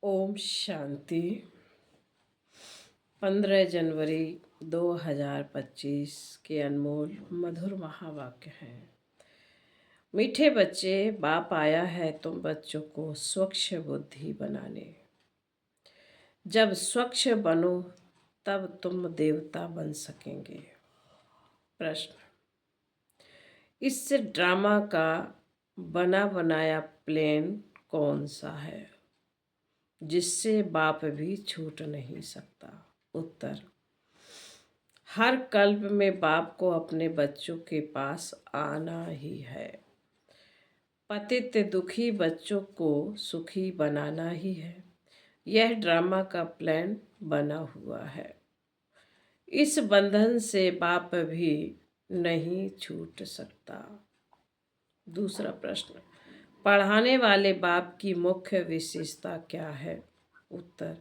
ओम शांति। 15 जनवरी 2025 के अनमोल मधुर महावाक्य हैं। मीठे बच्चे, बाप आया है तुम बच्चों को स्वच्छ बुद्धि बनाने। जब स्वच्छ बनो तब तुम देवता बन सकेंगे। प्रश्न, इस ड्रामा का बना बनाया प्लेन कौन सा है जिससे बाप भी छूट नहीं सकता? उत्तर, हर कल्प में बाप को अपने बच्चों के पास आना ही है। पतित दुखी बच्चों को सुखी बनाना ही है। यह ड्रामा का प्लान बना हुआ है। इस बंधन से बाप भी नहीं छूट सकता। दूसरा प्रश्न, पढ़ाने वाले बाप की मुख्य विशेषता क्या है? उत्तर,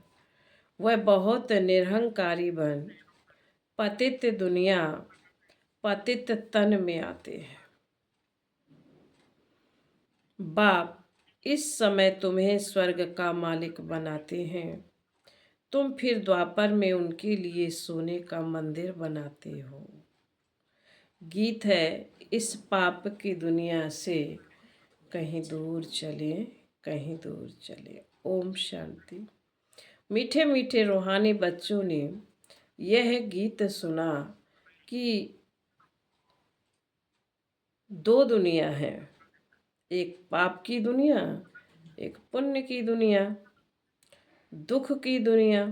वह बहुत निरहंकारी बन पतित दुनिया पतित तन में आते हैं। बाप इस समय तुम्हें स्वर्ग का मालिक बनाते हैं। तुम फिर द्वापर में उनके लिए सोने का मंदिर बनाते हो। गीत है, इस पाप की दुनिया से कहीं दूर चले, कहीं दूर चले। ओम शांति। मीठे मीठे रूहानी बच्चों ने यह गीत सुना कि दो दुनिया है, एक पाप की दुनिया, एक पुण्य की दुनिया, दुख की दुनिया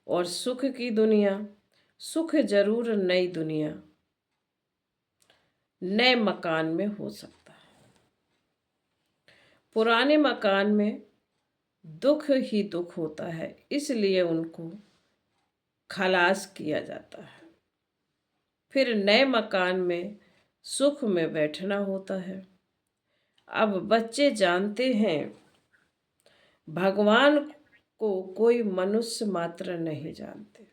और सुख की दुनिया। सुख जरूर नई दुनिया, नए मकान में हो सकता है। पुराने मकान में दुख ही दुख होता है, इसलिए उनको खलास किया जाता है। फिर नए मकान में सुख में बैठना होता है। अब बच्चे जानते हैं भगवान को कोई मनुष्य मात्र नहीं जानते।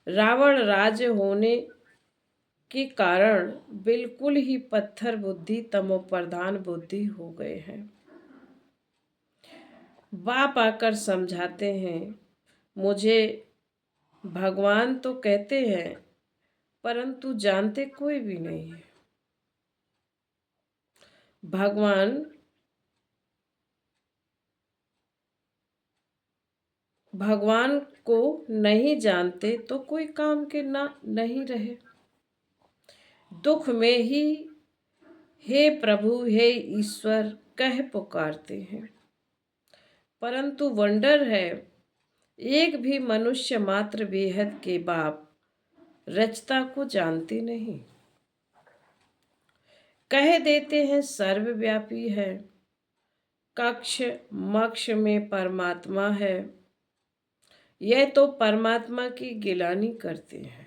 रावण राज होने के कारण बिल्कुल ही पत्थर बुद्धि, तमोप्रधान बुद्धि हो गए हैं। बाप आकर समझाते हैं, मुझे भगवान तो कहते हैं परंतु जानते कोई भी नहीं है। भगवान को नहीं जानते तो कोई काम के ना नहीं रहे। दुख में ही हे प्रभु, हे ईश्वर कह पुकारते हैं, परंतु वंडर है, एक भी मनुष्य मात्र बेहद के बाप रचता को जानते नहीं। कह देते हैं सर्वव्यापी है, कक्ष मक्ष में परमात्मा है। यह तो परमात्मा की गिलानी करते हैं।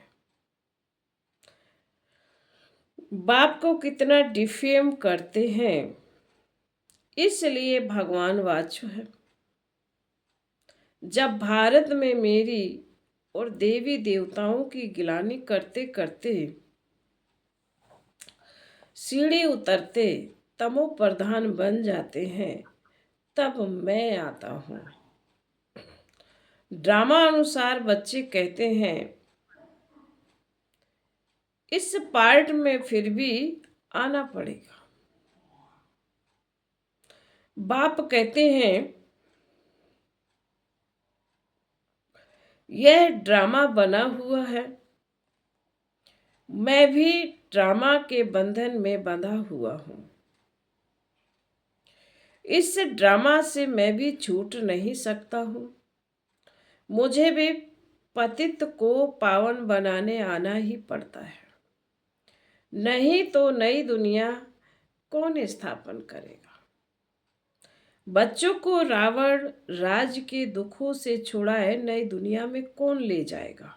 बाप को कितना डिफेम करते हैं, इसलिए भगवान वाचु है। जब भारत में मेरी और देवी देवताओं की गिलानी करते करते सीढ़ी उतरते तमो प्रधान बन जाते हैं, तब मैं आता हूँ। ड्रामा अनुसार बच्चे कहते हैं इस पार्ट में फिर भी आना पड़ेगा। बाप कहते हैं यह ड्रामा बना हुआ है, मैं भी ड्रामा के बंधन में बंधा हुआ हूं। इस ड्रामा से मैं भी छूट नहीं सकता हूं। मुझे भी पतित को पावन बनाने आना ही पड़ता है, नहीं तो नई दुनिया कौन स्थापन करेगा? बच्चों को रावण राज के दुखों से छुड़ाए नई दुनिया में कौन ले जाएगा?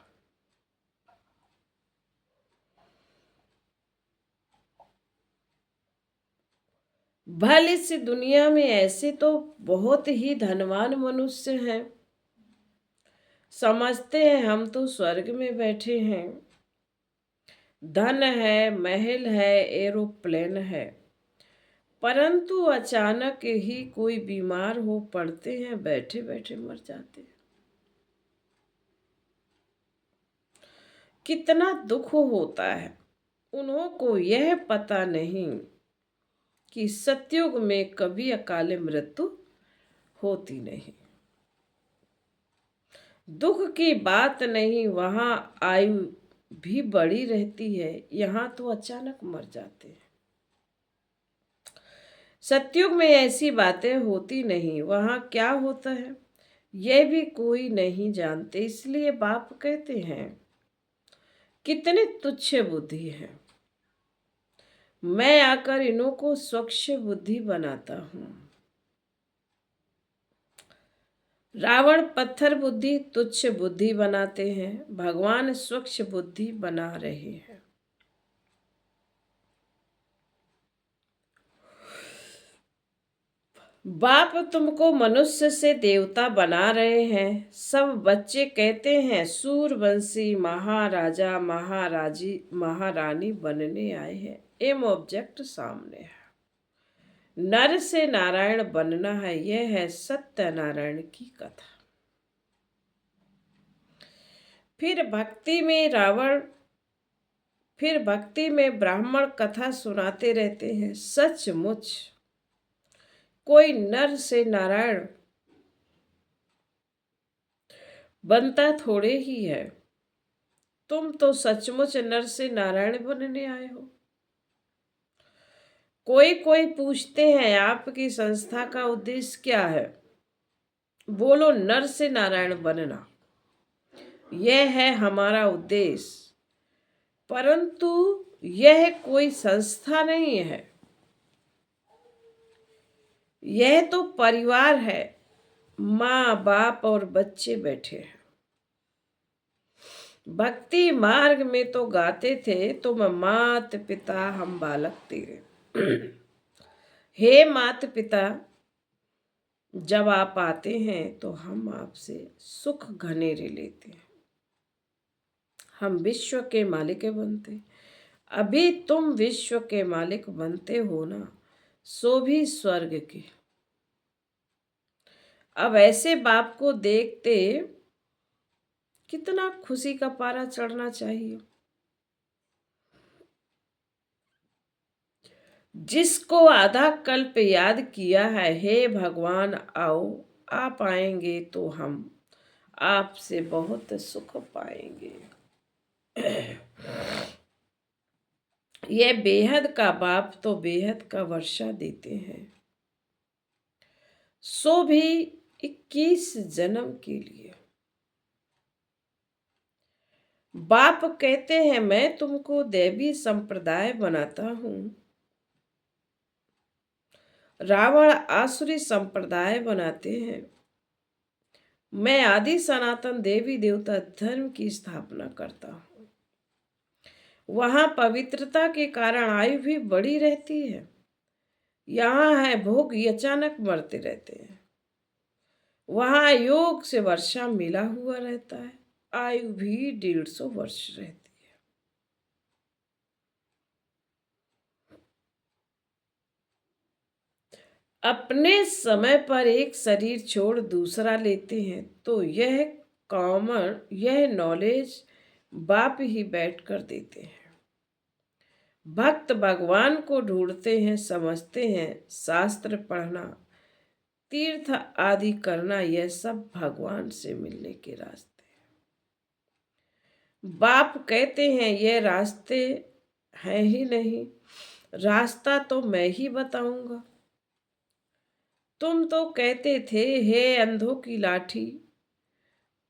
भल इस दुनिया में ऐसे तो बहुत ही धनवान मनुष्य हैं, समझते हैं हम तो स्वर्ग में बैठे हैं। धन है, महल है, एरोप्लेन है, परंतु अचानक ही कोई बीमार हो पड़ते हैं, बैठे बैठे मर जाते हैं। कितना दुख होता है। उन्हों को यह पता नहीं कि सतयुग में कभी अकाले मृत्यु होती नहीं। दुख की बात नहीं, वहां आयु भी बड़ी रहती है, यहाँ तो अचानक मर जाते हैं। सतयुग में ऐसी बातें होती नहीं, वहां क्या होता है यह भी कोई नहीं जानते। इसलिए बाप कहते हैं कितने तुच्छ बुद्धि है, मैं आकर इन्हों को स्वच्छ बुद्धि बनाता हूं। रावण पत्थर बुद्धि तुच्छ बुद्धि बनाते हैं, भगवान स्वच्छ बुद्धि बना रहे हैं। बाप तुमको मनुष्य से देवता बना रहे हैं। सब बच्चे कहते हैं सूरवंशी महाराजा महाराजी महारानी बनने आए हैं। एम ऑब्जेक्ट सामने है। नर से नारायण बनना है, यह है सत्यनारायण की कथा। फिर भक्ति में ब्राह्मण कथा सुनाते रहते हैं। सचमुच कोई नर से नारायण बनता थोड़े ही है। तुम तो सचमुच नर से नारायण बनने आए हो। कोई कोई पूछते हैं आपकी संस्था का उद्देश्य क्या है। बोलो नर से नारायण बनना, यह है हमारा उद्देश्य। परंतु यह कोई संस्था नहीं है, यह तो परिवार है। माँ बाप और बच्चे बैठे हैं। भक्ति मार्ग में तो गाते थे तुम मात पिता हम बालक तेरे। हे मात पिता, जब आप आते हैं तो हम आपसे सुख घनेरे लेते हैं। हम विश्व के मालिक बनते। अभी तुम विश्व के मालिक बनते हो ना, सो भी स्वर्ग के। अब ऐसे बाप को देखते कितना खुशी का पारा चढ़ना चाहिए। जिसको आधा कल्प याद किया है, हे भगवान आओ, आप आएंगे तो हम आपसे बहुत सुख पाएंगे। यह बेहद का बाप तो बेहद का वर्षा देते हैं, सो भी 21 जन्म के लिए। बाप कहते हैं मैं तुमको देवी संप्रदाय बनाता हूं। रावण आसुरी संप्रदाय बनाते हैं। मैं आदि सनातन देवी देवता धर्म की स्थापना करता हूं। वहां पवित्रता के कारण आयु भी बड़ी रहती है। यहाँ है भोग, अचानक मरते रहते हैं। वहां योग से वर्षा मिला हुआ रहता है, आयु भी 150 वर्ष रहती है। अपने समय पर एक शरीर छोड़ दूसरा लेते हैं, तो यह नॉलेज बाप ही बैठकर देते हैं। भक्त भगवान को ढूंढते हैं, समझते हैं। शास्त्र पढ़ना, तीर्थ आदि करना, यह सब भगवान से मिलने के रास्ते हैं। बाप कहते हैं यह रास्ते हैं ही नहीं, रास्ता तो मैं ही बताऊंगा। तुम तो कहते थे हे अंधों की लाठी,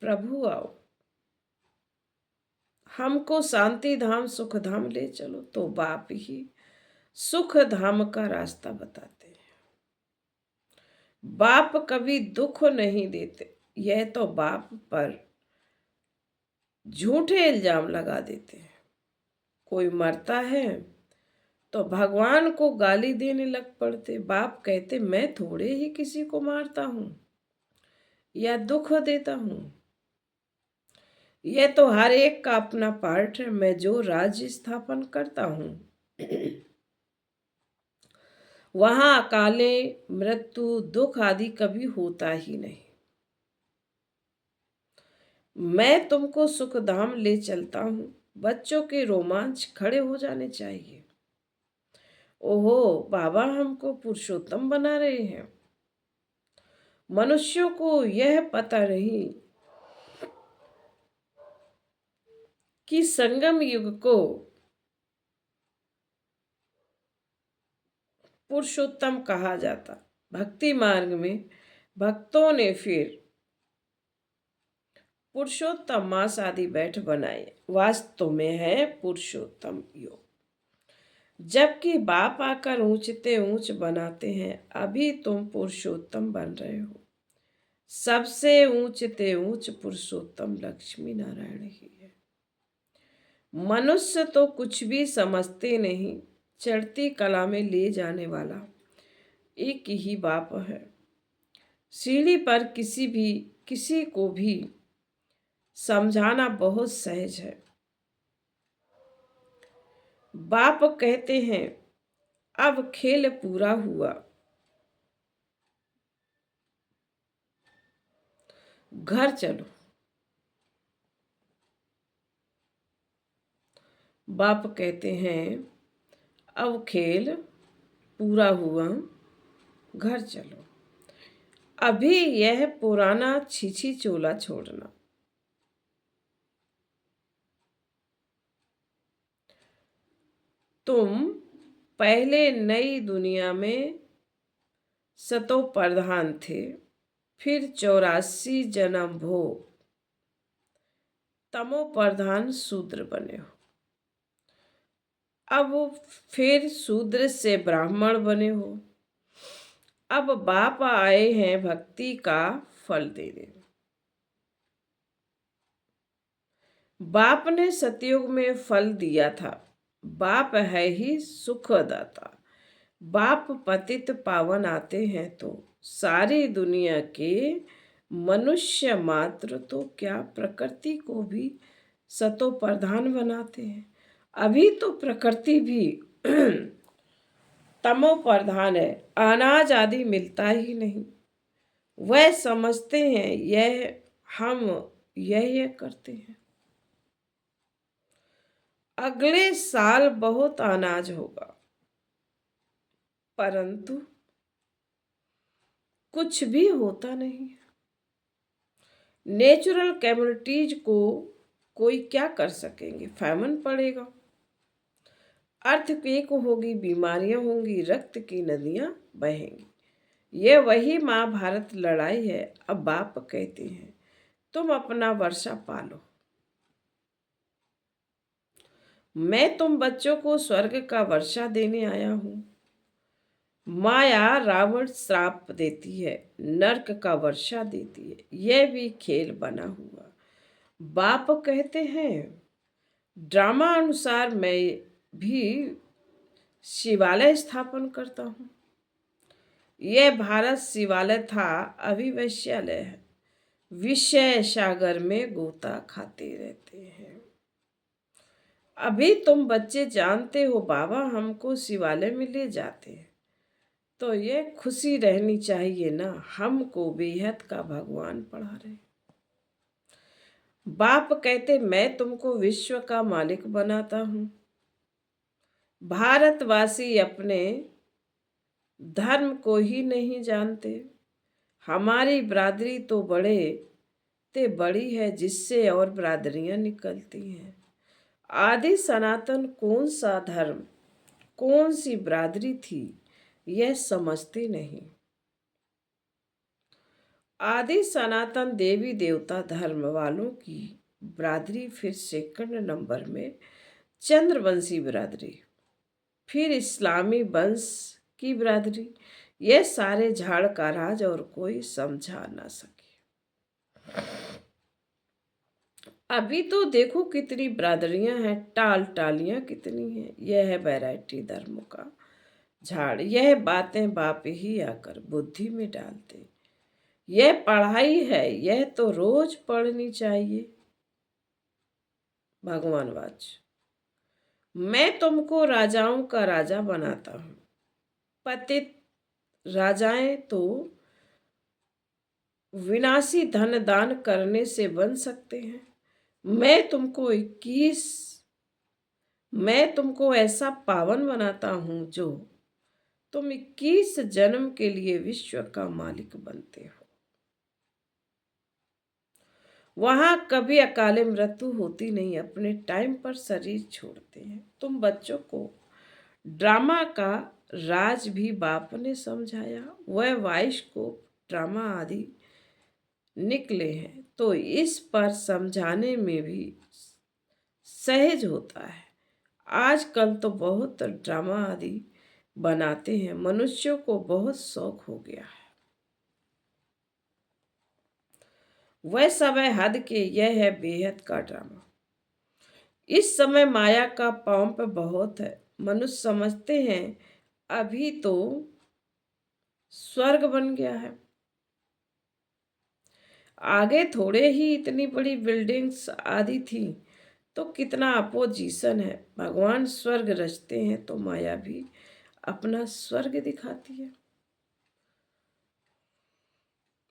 प्रभु आओ हमको शांति धाम सुख धाम ले चलो। तो बाप ही सुख धाम का रास्ता बताते हैं। बाप कभी दुख नहीं देते, यह तो बाप पर झूठे इल्जाम लगा देते हैं। कोई मरता है तो भगवान को गाली देने लग पड़ते। बाप कहते मैं थोड़े ही किसी को मारता हूं या दुख देता हूं, यह तो हर एक का अपना पार्ट है। मैं जो राज्य स्थापन करता हूं वहां अकाले मृत्यु दुख आदि कभी होता ही नहीं। मैं तुमको सुखधाम ले चलता हूँ। बच्चों के रोमांच खड़े हो जाने चाहिए। ओहो, बाबा हमको पुरुषोत्तम बना रहे हैं। मनुष्यों को यह पता नहीं कि संगम युग को पुरुषोत्तम कहा जाता। भक्ति मार्ग में भक्तों ने फिर पुरुषोत्तम मास आदि बैठ बनाए। वास्तव में है पुरुषोत्तम योग। जबकि बाप आकर ऊंचते ऊंच बनाते हैं, अभी तुम पुरुषोत्तम बन रहे हो। सबसे ऊंचते ऊंच पुरुषोत्तम लक्ष्मी नारायण ही है। मनुष्य तो कुछ भी समझते नहीं। चढ़ती कला में ले जाने वाला एक ही बाप है। सीढ़ी पर किसी को भी समझाना बहुत सहज है। बाप कहते हैं अब खेल पूरा हुआ, घर चलो। बाप कहते हैं अब खेल पूरा हुआ, घर चलो। अभी यह पुराना छीछी चोला छोड़ना। तुम पहले नई दुनिया में सतो प्रधान थे, फिर 84 जन्म भोग तमो प्रधान शूद्र बने हो। अब फिर शूद्र से ब्राह्मण बने हो। अब बाप आए हैं भक्ति का फल देने। बाप ने सतयुग में फल दिया था। बाप है ही सुखदाता। बाप पतित पावन आते हैं तो सारी दुनिया के मनुष्य मात्र तो क्या प्रकृति को भी सतो प्रधान बनाते हैं। अभी तो प्रकृति भी तमो प्रधान है। अनाज आदि मिलता ही नहीं। वह समझते हैं हम यह करते हैं। अगले साल बहुत अनाज होगा, परंतु कुछ भी होता नहीं। नेचुरल कैमिलिटीज को कोई क्या कर सकेंगे। फैमन पड़ेगा, अर्थक्वेक होगी, बीमारियां होंगी, रक्त की नदियां बहेंगी। ये वही महाभारत लड़ाई है। अब बाप कहते हैं तुम अपना वर्षा पालो। मैं तुम बच्चों को स्वर्ग का वर्षा देने आया हूं। माया रावण श्राप देती है, नरक का वर्षा देती है। यह भी खेल बना हुआ। बाप कहते हैं ड्रामा अनुसार मैं भी शिवालय स्थापन करता हूँ। यह भारत शिवालय था, अभी वैश्यालय है। विषय सागर में गोता खाते रहते हैं। अभी तुम बच्चे जानते हो बाबा हमको शिवालय में ले जाते हैं, तो ये खुशी रहनी चाहिए ना। हमको बेहद का भगवान पढ़ा रहे। बाप कहते मैं तुमको विश्व का मालिक बनाता हूँ। भारतवासी अपने धर्म को ही नहीं जानते। हमारी बरादरी तो बड़ी है, जिससे और बरादरियां निकलती हैं। आदि सनातन कौन सा धर्म, कौन सी बरादरी थी, यह समझते नहीं। आदि सनातन देवी देवता धर्म वालों की बरादरी, फिर सेकंड नंबर में चंद्रवंशी बरादरी, फिर इस्लामी वंश की बरादरी। यह सारे झाड़ का राज और कोई समझा ना सके। अभी तो देखो कितनी बरादरियां हैं, टालियां कितनी हैं। यह है वैरायटी धर्मों का झाड़। यह बातें बाप ही आकर बुद्धि में डालते। यह पढ़ाई है, यह तो रोज पढ़नी चाहिए। भगवान वाच मैं तुमको राजाओं का राजा बनाता हूँ। पतित राजाएं तो विनाशी धन दान करने से बन सकते हैं। मैं तुमको 21 मैं तुमको ऐसा पावन बनाता हूं जो तुम 21 जन्म के लिए विश्व का मालिक बनते हो। वहां कभी अकाले मृत्यु होती नहीं, अपने टाइम पर शरीर छोड़ते हैं। तुम बच्चों को ड्रामा का राज भी बाप ने समझाया। वह बाइस्कोप ड्रामा आदि निकले हैं तो इस पर समझाने में भी सहज होता है। आजकल तो बहुत ड्रामा आदि बनाते हैं, मनुष्यों को बहुत शौक हो गया है। वह समय हद के, यह है बेहद का ड्रामा। इस समय माया का पंप बहुत है। मनुष्य समझते हैं अभी तो स्वर्ग बन गया है, आगे थोड़े ही इतनी बड़ी बिल्डिंग्स आदि थी तो कितना अपोजिशन है। भगवान स्वर्ग रचते हैं तो माया भी अपना स्वर्ग दिखाती है।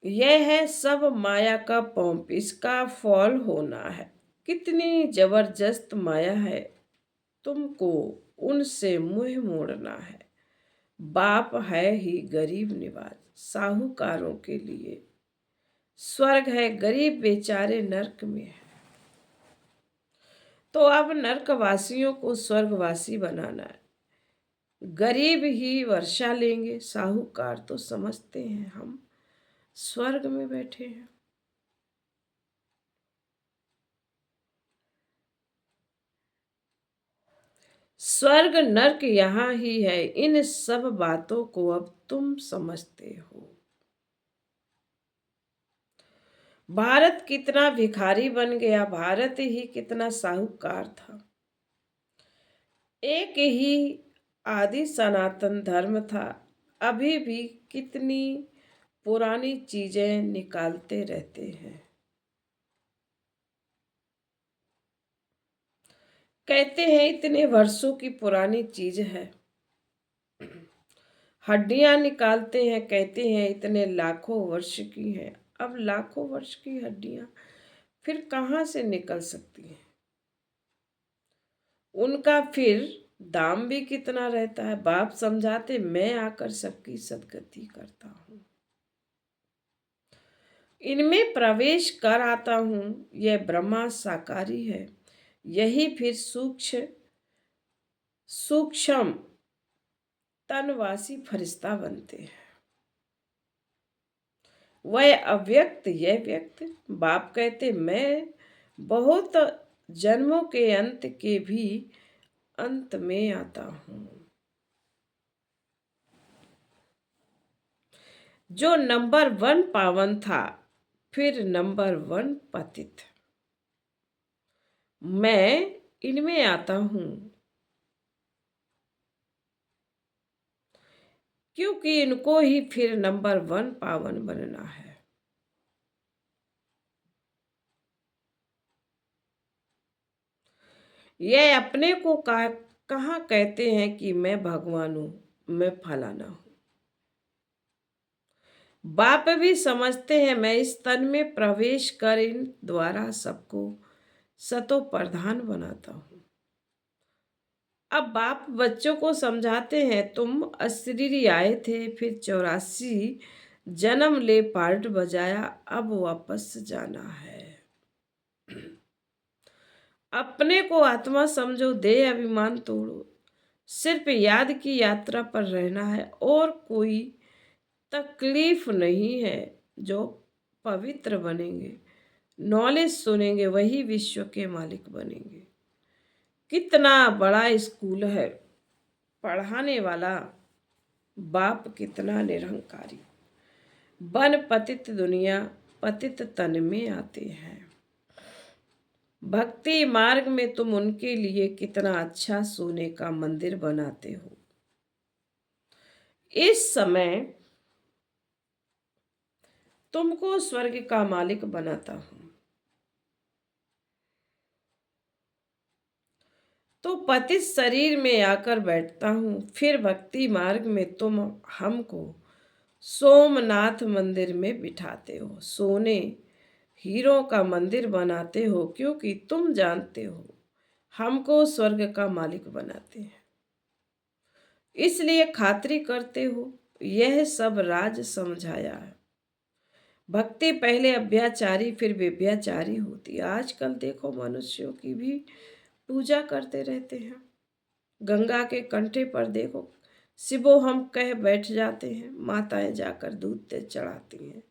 यह है सब माया का पंप, इसका फॉल होना है। कितनी जबरदस्त माया है, तुमको उनसे मुंह मोड़ना है। बाप है ही गरीब निवाज, साहूकारों के लिए स्वर्ग है, गरीब बेचारे नरक में है। तो अब नरकवासियों को स्वर्गवासी बनाना है। गरीब ही वर्षा लेंगे, साहूकार तो समझते हैं हम स्वर्ग में बैठे हैं। स्वर्ग नरक यहाँ ही है, इन सब बातों को अब तुम समझते हो। भारत कितना भिखारी बन गया, भारत ही कितना साहूकार था। एक ही आदि सनातन धर्म था, अभी भी कितनी पुरानी चीजें निकालते रहते हैं। कहते हैं इतने वर्षों की पुरानी चीज है, हड्डियां निकालते हैं, कहते हैं इतने लाखों वर्ष की है। अब लाखों वर्ष की हड्डियां फिर कहाँ से निकल सकती हैं? उनका फिर दाम भी कितना रहता है। बाप समझाते, मैं आकर सबकी सदगति करता हूँ, इनमें प्रवेश कर आता हूँ। यह ब्रह्मा साकारी है, यही फिर सूक्ष्म तनवासी फरिश्ता बनते हैं। वह अव्यक्त, यह व्यक्त। बाप कहते, मैं बहुत जन्मों के अंत के भी अंत में आता हूँ। जो नंबर 1 पावन था, फिर नंबर 1 पतित। मैं इनमें आता हूँ क्योंकि इनको ही फिर नंबर 1 पावन बनना है। यह अपने को कहाँ कहते हैं कि मैं भगवान हूँ, मैं फलाना हूँ। बाप भी समझते हैं मैं इस तन में प्रवेश कर इन द्वारा सबको सतो प्रधान बनाता हूँ। अब बाप बच्चों को समझाते हैं, तुम अशरीरी आए थे, फिर 84 जन्म ले पार्ट बजाया, अब वापस जाना है। अपने को आत्मा समझो, दे अभिमान तोड़ो, सिर्फ याद की यात्रा पर रहना है और कोई तकलीफ नहीं है। जो पवित्र बनेंगे, नॉलेज सुनेंगे, वही विश्व के मालिक बनेंगे। कितना बड़ा स्कूल है, पढ़ाने वाला बाप कितना निरहंकारी। बन पतित दुनिया, पतित तन में आते हैं। भक्ति मार्ग में तुम उनके लिए कितना अच्छा सोने का मंदिर बनाते हो। इस समय तुमको स्वर्ग का मालिक बनाता हूं। तो पतित शरीर में आकर बैठता हूँ, फिर भक्ति मार्ग में तुम हमको सोमनाथ मंदिर में बिठाते हो, सोने हीरों का मंदिर बनाते हो, क्योंकि तुम जानते हो हमको स्वर्ग का मालिक बनाते हैं, इसलिए खातिरी करते हो। यह सब राज समझाया है। भक्ति पहले अभ्याचारी फिर व्यभिचारी होती है। आजकल देखो मनुष्यों की भी पूजा करते रहते हैं। गंगा के कंठे पर देखो शिवो हम कह बैठ जाते हैं, माताएं जाकर दूध तेज चढ़ाती हैं,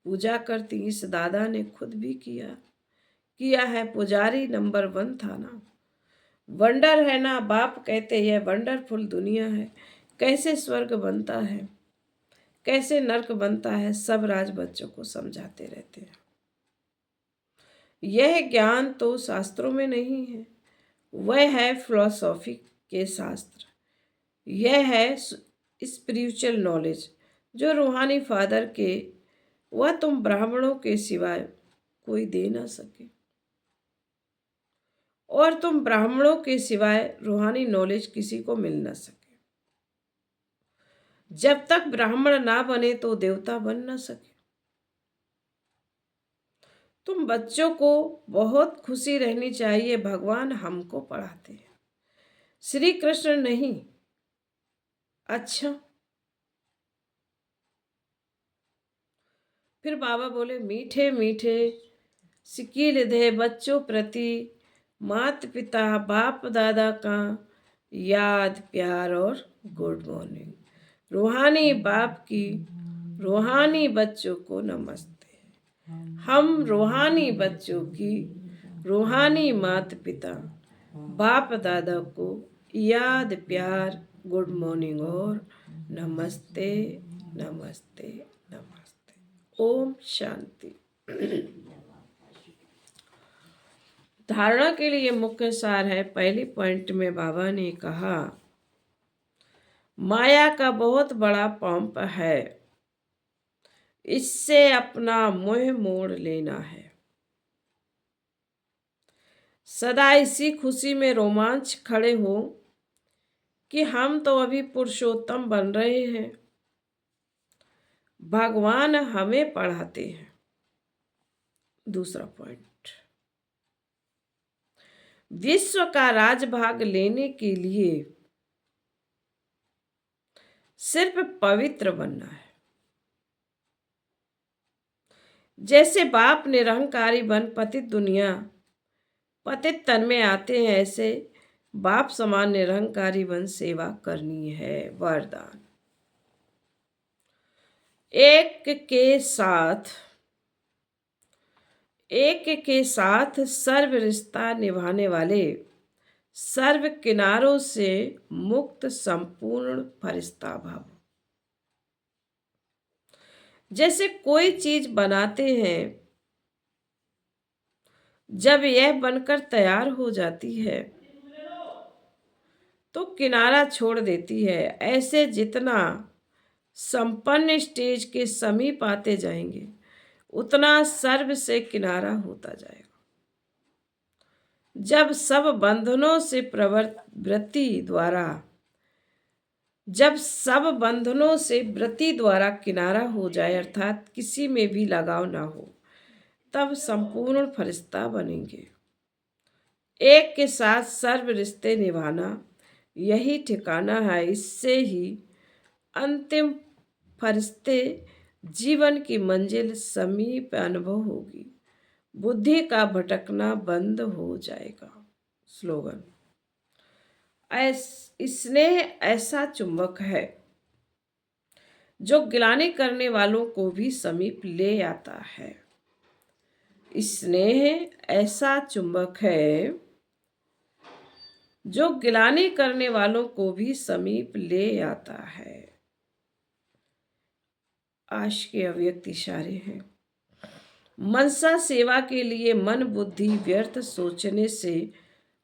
पूजा करती। इस दादा ने खुद भी किया है, पुजारी नंबर 1 था ना। वंडर है ना, बाप कहते यह वंडरफुल दुनिया है, कैसे स्वर्ग बनता है, कैसे नर्क बनता है, सब राज बच्चों को समझाते रहते हैं। यह ज्ञान तो शास्त्रों में नहीं है, वह है फिलॉसफी के शास्त्र। यह है स्पिरिचुअल नॉलेज जो रूहानी फादर के वह तुम ब्राह्मणों के सिवाय कोई दे ना सके, और तुम ब्राह्मणों के सिवाय रूहानी नॉलेज किसी को मिल ना सके। जब तक ब्राह्मण ना बने तो देवता बन ना सके। तुम बच्चों को बहुत खुशी रहनी चाहिए, भगवान हमको पढ़ाते हैं, श्री कृष्ण नहीं। अच्छा, फिर बाबा बोले मीठे मीठे सिकील दे बच्चों प्रति मात पिता बाप दादा का याद प्यार और गुड मॉर्निंग। रूहानी बाप की रूहानी बच्चों को नमस्ते। हम रूहानी बच्चों की रूहानी मात पिता बाप दादा को याद प्यार गुड मॉर्निंग और नमस्ते नमस्ते नमस्ते। ओम शांति। धारणा के लिए मुख्य सार है। पहले पॉइंट में बाबा ने कहा माया का बहुत बड़ा पंप है, इससे अपना मुंह मोड़ लेना है। सदा इसी खुशी में रोमांच खड़े हो कि हम तो अभी पुरुषोत्तम बन रहे हैं, भगवान हमें पढ़ाते हैं। दूसरा पॉइंट, विश्व का राजभाग लेने के लिए सिर्फ पवित्र बनना है। जैसे बाप निरहंकारी बन पतित दुनिया पतित तन में आते हैं, ऐसे बाप समान निरहंकारी बन सेवा करनी है। वरदान, एक के साथ सर्व रिश्ता निभाने वाले, सर्व किनारों से मुक्त संपूर्ण फरिश्ता भाव। जैसे कोई चीज बनाते हैं, जब यह बनकर तैयार हो जाती है तो किनारा छोड़ देती है। ऐसे जितना संपन्न स्टेज के समीप आते जाएंगे, उतना सर्व से किनारा होता जाएगा। जब सब बंधनों से वृत्ति द्वारा किनारा हो जाए, अर्थात किसी में भी लगाव ना हो, तब संपूर्ण फरिश्ता बनेंगे। एक के साथ सर्व रिश्ते निभाना यही ठिकाना है। इससे ही अंतिम फरिश्ते जीवन की मंजिल समीप अनुभव होगी, बुद्धि का भटकना बंद हो जाएगा। स्लोगन, स्नेह ऐसा चुंबक है जो गिलानी करने वालों को भी समीप ले आता है। स्नेह ऐसा चुंबक है जो गिलानी करने वालों को भी समीप ले आता है। आज के अव्यक्त इशारे हैं। मनसा सेवा के लिए मन बुद्धि व्यर्थ सोचने से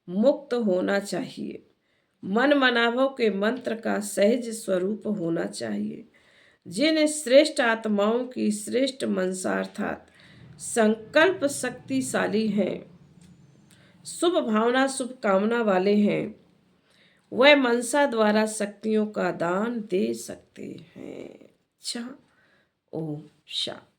मुक्त होना चाहिए। मन मनाभव के मंत्र का सहज स्वरूप होना चाहिए। जिन श्रेष्ठ आत्माओं की श्रेष्ठ मनसा अर्थात संकल्प शक्तिशाली हैं, शुभ भावना शुभ कामना वाले हैं वह मनसा द्वारा शक्तियों का दान दे सकते हैं। अच्छा, ओम शांति।